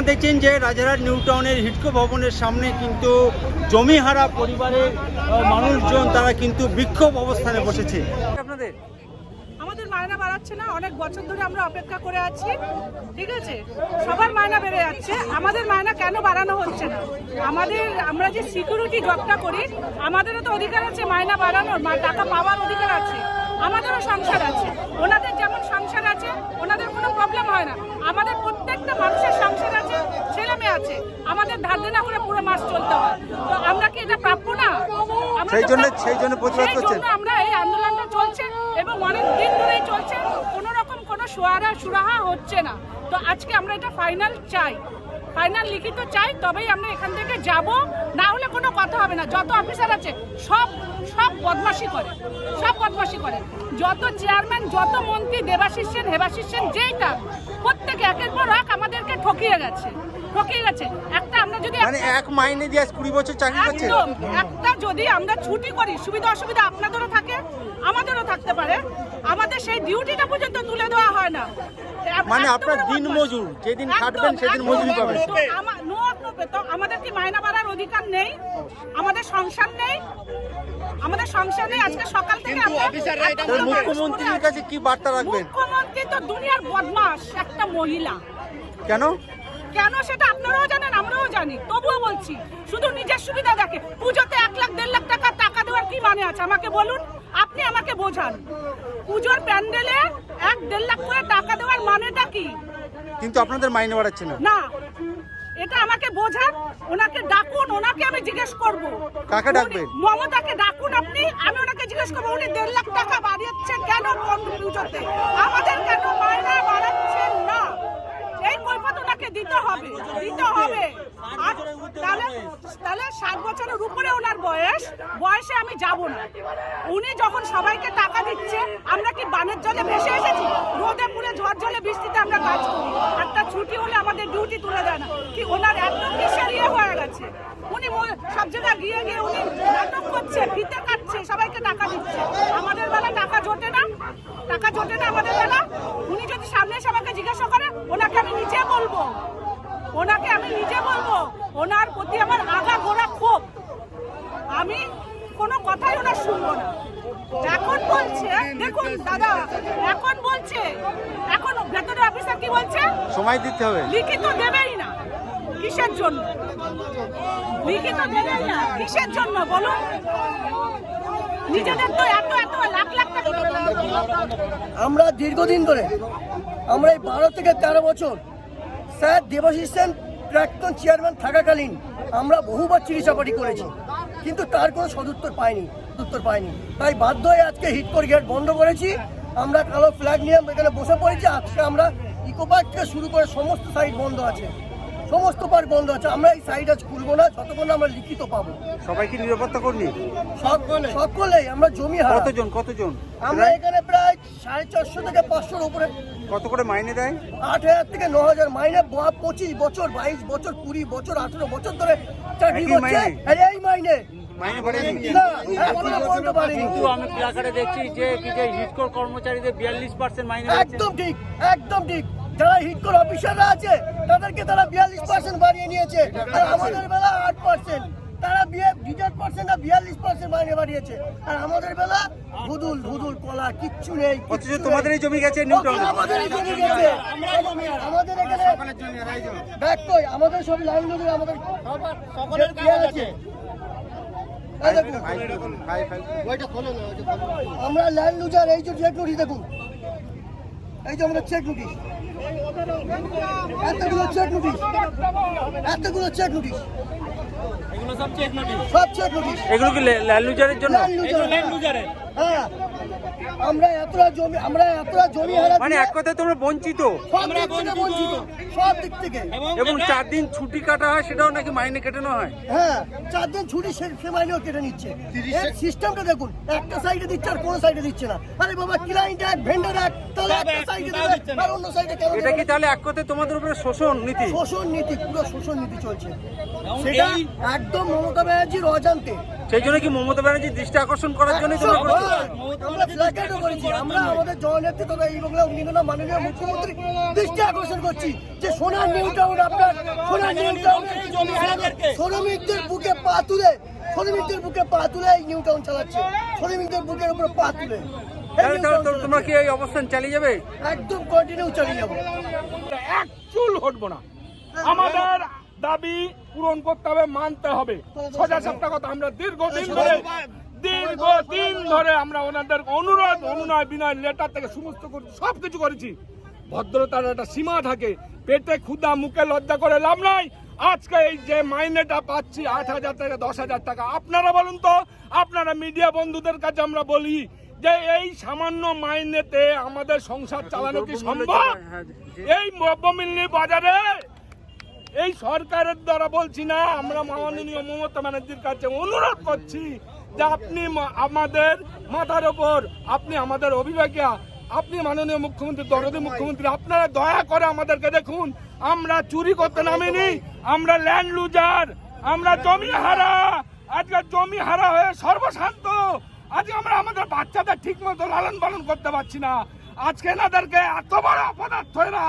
আপনারা দেখছেন যে রাজারহাট নিউ টাউনের হিডকো ভবনের সামনে কিন্তু জমিহারা পরিবারের মানুষজন তারা কিন্তু বিক্ষোভ অবস্থানে বসেছে। আপনাদের আমাদের মায়না বাড়াচ্ছে না, অনেক বছর ধরে আমরা অপেক্ষা করে আছি, ঠিক আছে? সবার মায়না বেড়ে যাচ্ছে, আমাদের মায়না কেন বাড়ানো হচ্ছে না? আমরা যে সিকিউরিটি জবটা করি, আমাদেরও তো অধিকার আছে মায়না বাড়ানোর, টাকা পাওয়ার অধিকার আছে, আমাদেরও সংসার আছে। ওনাদের যেমন সংসার আছে, ওনাদের কোনো প্রবলেম হয় না। আমাদের প্রত্যেকটা মানুষের সংসার আছে, ছেলে মেয়ে আছে, আমাদের ধার দেনা করে পুরো মাস চলতে হয়। তো আমরা কি এটা প্রাপ্য না? সেই জন্য প্রতিবাদ করছেন। আমরা এই আন্দোলনটা চলছে এবং অনেক দিন ধরেই চলছে, কোনো রকম কোনো সুরাহা হচ্ছে না। তো আজকে আমরা এটা ফাইনাল চাই, ফাইনাল লিখিত চাই, তবেই আমরা এখান থেকে যাব, না হলে কোনো কথা হবে না। যত অফিসার আছে সব বদমাশি করে, যত চেয়ারম্যান, যত মন্ত্রী, দেবাশিস সেন, হেবাশিস সেন, যেইটা প্রত্যেকে একের পর এক আমাদেরকে ঠকিয়ে গেছে। একটা আমরা যদি এক মাইনে দিয়ে 20 বছর চাকরি করছে, একটা যদি আমরা ছুটি করি, সুবিধা অসুবিধা আপনাদেরও থাকে, আমাদেরও থাকতে পারে, আমাদের সেই ডিউটিটা পর্যন্ত তুলে দেওয়া হয় না। মানে আপনার দিন মজুর, যেদিন খাটবেন সেদিন মজুরি পাবেন। তো আমাদের কি মায়না বাড়ার অধিকার নেই? আমাদের সংসার নেই? আজকে সকাল থেকে মুখ্যমন্ত্রীর কাছে কি বার্তা রাখবেন? মুখ্যমন্ত্রী তো দুনিয়ার বদমাশ একটা মহিলা। কেন সেটা আপনারাও জানেন, আমরাও জানি, তবুও বলছি, শুধু নিজের সুবিধা দেখে। পুজোতে 1 লাখ 1.5 লাখ টাকা দেওয়ার কি মানে আছে? আমাকে বলুন, আপনি আমাকে বোঝান। পুজোর প্যান্ডেলে 1-1.5 লাখ করে টাকা দেওয়ার মানেটা কি? কিন্তু আপনাদের মাইনে বাড়াচ্ছে না, এটা আমাকে বোঝান। ওনাকে ডাকুন, ওনাকে আমি জিজ্ঞেস করব। কাকে ডাকবেন? মমতাকে ডাকুন আপনি, আমি ওনাকে জিজ্ঞেস করবো উনি 1.5 লাখ টাকা বাড়িয়েছেন কেন পুজোতে, আমাদের কেন মাইনা বাড়াচ্ছেন না? এই কৈফিয়ত ওনাকে দিতে হবে। আর তাহলে 7 বছরের উপরে ওনার বয়সে আমি যাব না। উনি যখন সবাইকে টাকা দিচ্ছে, আমরা কি বানের জলে ভেসে এসেছি? রোদে পুড়ে ঝড় জলে বৃষ্টিতে আমরা কাজ করি, একটা ছুটি হলে আমাদের ডিউটি তুলে দেয় না কি? ওনার এত কিসের হয়ে গেছে? উনি সব জায়গায় গিয়ে উনি নাটক করছে, ফিতে কাটছে, সবাইকে টাকা দিচ্ছে। আমাদের বেলা টাকা জোটে না আমাদের বেলা। উনি যদি সামনে সবাইকে জিজ্ঞাসা করে, ওনাকে আমি নিজে বলবো, ওনার প্রতি আমার আগা গোড়া ক্ষোভ। আমি কোনো কথাই ওনার শুনবো না। এখন বলছে, দেখুন দাদা, এখন ভেতরে অফিসার কি বলছে? সময় দিতে হবে। লিখিত দেবেই না, কিসের জন্য? বলুন? নিজেদের তো এত লাখ লাখ টাকা। আমরা দীর্ঘদিন ধরে, আমরা এই 12 থেকে 13 বছর স্যার দেবাশিস সেন প্রাক্তন চেয়ারম্যান থাকাকালীন আমরা বহুবার চিঠিচাপাটি করেছি, কিন্তু তার কোনো সদুত্তর পাইনি। তাই বাধ্য হয়ে আজকে হিডকোর গেট বন্ধ করেছি। আমরা কালো ফ্ল্যাগ নিয়ে এখানে বসে পড়েছি। আজকে আমরা ইকো পার্ক থেকে শুরু করে সমস্ত সাইড বন্ধ আছে, সমস্ত পার্ক বন্ধ আছে। আমরা এই সাইড আজ খুলবো না যতক্ষণ আমরা লিখিত পাবো। সবাই কি নিরাপত্তা কর্মী? সকলেই। আমরা জমি হারা। কতজন? আমরা এখানে প্রায় 450 থেকে 500-র উপরে। কত করে মাইনে দেয়? 8,000 থেকে 9,000 মাইনে। 25 বছর, 22 বছর, 20 বছর, 18 বছর ধরে চাকরি করছে। এই মাইনে কিন্তু আমি প্লাকার্ডে দেখছি যে হিডকোর কর্মচারীদের 42% মাইনে। একদম ঠিক। যারা হিডকোর অফিসাররা আছে তাদেরকে তারা 42% বাড়িয়ে নিয়েছে, আর আমাদের বেলা 8%। তারা 40% না 42% মাইনে বাড়িয়েছে, আর আমাদের বেলা ভুদুল কলা কিচ্ছু নেই। তোমাদের এই জমি গেছে নিউ টাউনে। আমাদের এখানে দেখ কই আমাদের সব লাইন নদী, আমাদের আছে। আমরা ল্যান্ড লুজার। এই যে চেক নোটিশ দেখুন, এই যে আমাদের চেক নোটিশ, এতগুলো চেক নোটিশ, সব চেক নোটিশ। এগুলো কি ল্যান্ড লুজারের জন্য? হ্যাঁ, আমরা এতটা জমি হারা, মানে এক কথায় তোমরা বঞ্চিত, সব দিক থেকে। এবং 4 দিন ছুটি কাটা হয়, সেটাও নাকি মাইনে কেটানো হয়। হ্যাঁ, 4 দিন ছুটি সে মাইনেও কেটে নিচ্ছে। সিস্টেমটা দেখুন, একটা সাইডে দিচ্ছে আর কোন সাইডে দিচ্ছে না। আরে বাবা, ক্লায়েন্ট এক, ভেন্ডার এক, তাহলে একটা সাইডে দেবে আর অন্য সাইডে কেন? এটা কি তাহলে এক কথায় তোমাদের উপরে শোষণ নীতি? পুরো শোষণ নীতি চলছে। সেটা একদম মমতা ব্যানার্জির অজান্তে। সেই জন্য কি মমতা ব্যানার্জির দৃষ্টি আকর্ষণ করার জন্য তোমরা করেছো? আমরা ফ্ল্যাগও করেছি। আমরা আমাদের জননেত্রী তথা এই বাংলা মাননীয় মুখ্যমন্ত্রী দৃষ্টি আকর্ষণ করছি যে সোনার নিউ টাউন আপনার শ্রমিকদের বুকে পা তুলে এই নিউ টাউন চালাচ্ছে, শ্রমিকদের বুকের উপর পা তুলে। তোমরা কি এই অবস্থান চালিয়ে যাবে? একদম কন্টিনিউ চালিয়ে যাবো। এক চুল হটবো না, আমাদের দাবি পূরণ করতে হবে, মানতে হবে। সোজা সাপটা কথা, আমরা দীর্ঘদিন ধরে আমরা ওনাদের অনুরোধ অনুনয় বিনয় লেটার থেকে সমস্ত সবকিছু করেছি। ভদ্রতার একটা সীমা থাকে, পেটে ক্ষুধা মুখে লজ্জা করে লাভ নাই। আজকে এই যে মাইনেটা পাচ্ছি 8,000 থেকে 10,000 টাকা, আপনারা বলুন তো, আপনারা মিডিয়া বন্ধুদের কাছে আমরা বলি যে এই সামান্য মাইনেতে আমাদের সংসার চালানো কি সম্ভব? এই দ্রব্যমূল্যের বাজারে এই সরকারের দ্বারা বলছি না, আমরা মাননীয় মমতা ব্যানার্জির কাছে অনুরোধ করছি যে আপনি আমাদের মাথার ওপর, আপনি আমাদের অভিভাবক, আপনি মাননীয় মুখ্যমন্ত্রী, দরদি মুখ্যমন্ত্রী, আপনারা দয়া করে আমাদেরকে দেখুন। আমরা চুরি করতে নামিনি, আমরা ল্যান্ড লুজার, আমরা জমি হারা। আজকে জমি হারা হয়ে সর্বশান্ত, আজকে আমরা আমাদের বাচ্চাদের ঠিক মতো লালন পালন করতে পারছি না। আজকে এনাদেরকে এত বড় অপদার্থ, এরা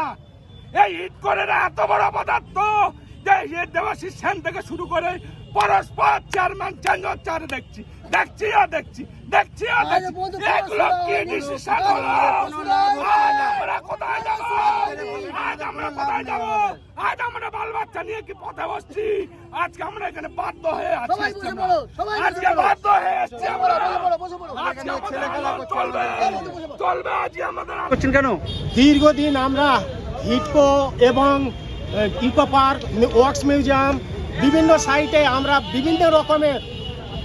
এই হিট করে এত বড় অপদার্থ যে দেবাশিস সেন থেকে শুরু করে পরস্পর চেয়ারম্যান চেঞ্জ হচ্ছে। আর দেখছি এগুলো কি ডিসিশন হলো? আজ আমরা কোথায় যাবো? আজ আমরা বাল বাচ্চা নিয়ে কি পথে বসছি? আজকে আমরা এখানে বাধ্য হয়ে আছি, আজকে বাধ্য হয়ে এসছি আমরা। আজকে চলবে আজকে আমাদের কেন? দীর্ঘদিন আমরা হিটকো এবং ইকো পার্ক, ওয়ার্কস মিউজিয়াম, বিভিন্ন সাইটে আমরা বিভিন্ন রকমের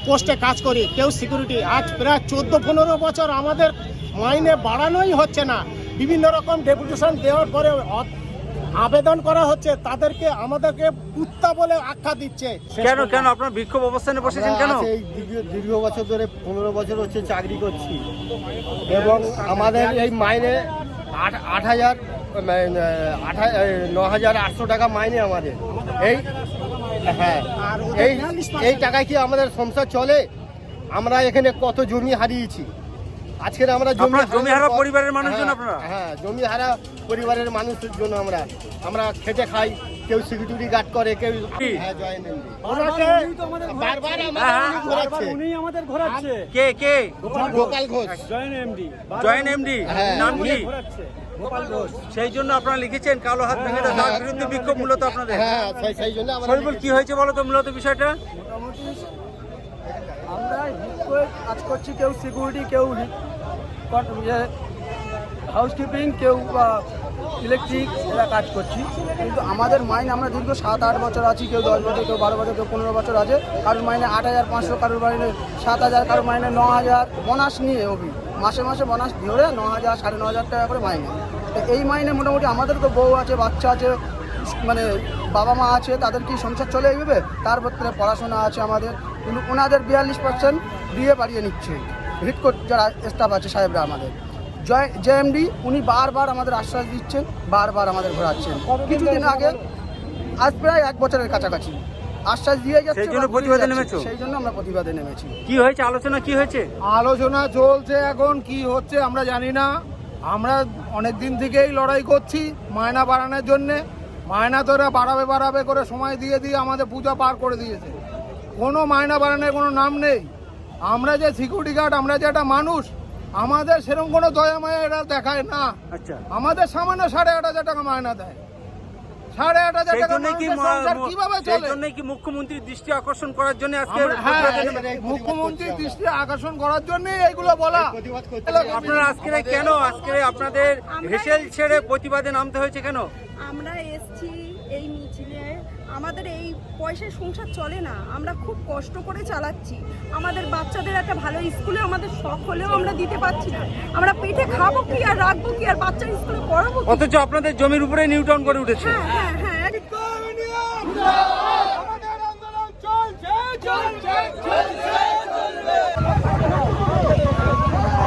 পোস্টে কাজ করি, কেউ সিকিউরিটি। আজ প্রায় 14-15 বছর আমাদের মাইনে বাড়ানোই হচ্ছে না। বিভিন্ন রকম ডেপুটেশন দেওয়ার পরে আবেদন করা হচ্ছে, তাদেরকে আমাদেরকে কুত্তা বলে আখ্যা দিচ্ছে। কেন আপনারা বিক্ষোভ অবস্থানে বসেছেন কেন? দীর্ঘ বছর ধরে 15 বছর হচ্ছে চাকরি করছি এবং আমাদের এই মাইনে 9,800 টাকা মাইনে আমাদের। এই টাকায় কি আমাদের সংসার চলে? আমরা এখানে কত জমি হারিয়েছি। আজকের আমরা জমি হারা পরিবারের মানুষজন, আপনারা জমি হারা পরিবারের মানুষের জন্য আমরা খেটে খাই। কেউ সিকিউরিটি গার্ড করে, কেউ আমাদের ঘোরাচ্ছে। কে? গোপাল ঘোষ, জয়েন এমডি নাম কি? সেই জন্য আপনারা লিখেছেন কালো হাত ভেঙে দাও, তার বিরুদ্ধে বিক্ষোভ মূলত আপনাদের। সেই জন্য শরীফুল, কি হয়েছে বলো তো মূলত বিষয়টা? আমরা কাজ করছি, কেউ সিকিউরিটি, কেউ হাউসকিপিং, কেউ ইলেকট্রিক, এরা কাজ করছি। কিন্তু আমাদের মাইনে, আমরা দীর্ঘ 7-8 বছর আছি, কেউ 10 বছর, কেউ 12 বছর, কেউ 15 বছর আছে। কারোর মাইনে 8,500, কারোর মাইনে 7,000, কারোর মাইনে 9,000। বোনাস নিয়ে মাসে বোনাস ধরে 9,000, 9,500 টাকা করে মাইনে। তো এই মাইনে মোটামুটি আমাদের তো বউ আছে, বাচ্চা আছে, মানে বাবা মা আছে, তাদের কি সংসার চলে এইভাবে? তার পরে পড়াশোনা আছে আমাদের। কিন্তু ওনাদের 42% দিয়ে বাড়িয়ে নিচ্ছে হিটকোট যারা স্টাফ আছে সাহেবরা আমাদের। জেএমডি উনি বারবার আমাদের আশ্বাস দিচ্ছেন, বারবার আমাদের ঘোরাচ্ছেন। কিছুদিন আগে, আজ প্রায় 1 বছরের কাছাকাছি আশ্বাস দিয়ে যাচ্ছে। সেই জন্য প্রতিবাদে নেমেছো? সেই জন্য আমরা প্রতিবাদে নেমেছি। কি হয়েছে আলোচনা? কি হয়েছে? আলোচনা চলছে, এখন কি হচ্ছে আমরা জানি না। আমরা অনেক দিন থেকেই লড়াই করছি মায়না বাড়ানোর জন্যে। মায়না তো এরা বাড়াবে করে সময় দিয়ে আমাদের পূজা পার করে দিয়েছে। কোনো মায়না বাড়ানোর কোনো নাম নেই। আমরা যে সিকিউরিটি গার্ড, আমরা যে একটা মানুষ, আমাদের সেরকম কোনো দয়া মায়া এরা দেখায় না। আচ্ছা, আমাদের সামান্য 8,500 টাকা মায়না দেয়। 8,500 টাকা কিভাবে চলে? সেই কি মুখ্যমন্ত্রীর দৃষ্টি আকর্ষণ করার জন্য আজকে? মুখ্যমন্ত্রীর দৃষ্টি আকর্ষণ করার জন্য এইগুলো বলা। আপনারা আজকে কেন আপনাদের হেসেল ছেড়ে প্রতিবাদে নামতে হয়েছে কেন? আমরা এসছি এই মিছিলে, আমাদের এই পয়সায় সংসার চলে না, আমরা খুব কষ্ট করে চালাচ্ছি। আমাদের বাচ্চাদের একটা ভালো স্কুলে আমাদের শখ হলেও আমরা দিতে পারছি না। আমরা পেটে খাবো কি আর রাখবো কি, আর বাচ্চার স্কুলে পড়াবো? অথচ আপনাদের জমির উপরে নিউ টাউন করে উঠেছে। হ্যাঁ। আমাদের আন্দোলন চলছে।